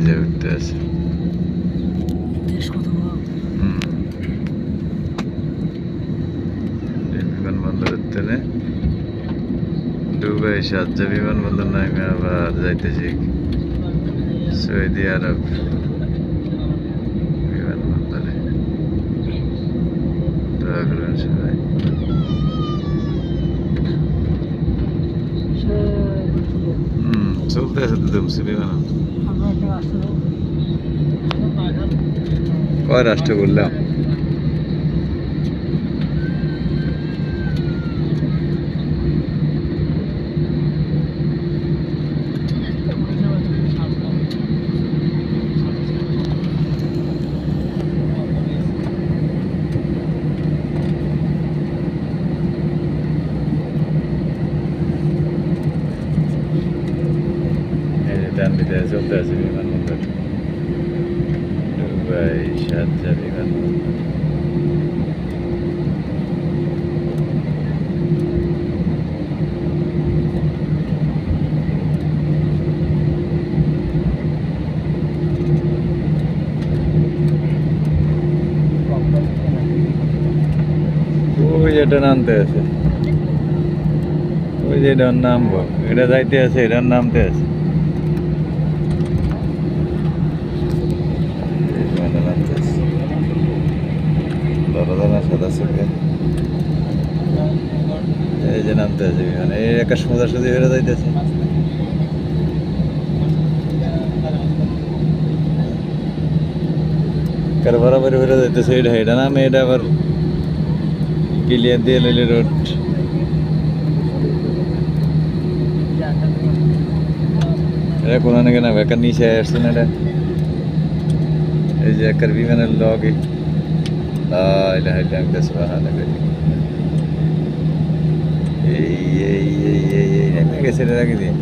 যে উঠতে আছে বিমানবন্দরের ট্রেনে দুবাই শারজা বিমানবন্দর নামে আবার যাইতেছি সৌদি আরব বিমানবন্দরে। দোয়া করবেন সবাই। চলতে আছে তো দমছে বিমান। কয় রাষ্ট্র বললাম? ডান দিকে চলতে আছে বিমানবন্দর দুবাই শারজা বিমানবন্দর। ওই এটা নামতে আছে, ওই যে এটার নামবো, এটা যাইতে আছে, এটার নামতে আছে। এই যে নামতে আছে বিমান, এই একটা সোজাসুজি বেরো যাইতেছে। কার বরাবর বেরো যাইতেছে, এটা নামে, এটা আবার ক্লিয়ার দিয়ে লইলে রোড। এটা কোনো নাকি না একটা নিচে আসছে না, এটা এই যে একটা বিমানের লগে এই নেমে গেছে, এটা রাখি দিয়ে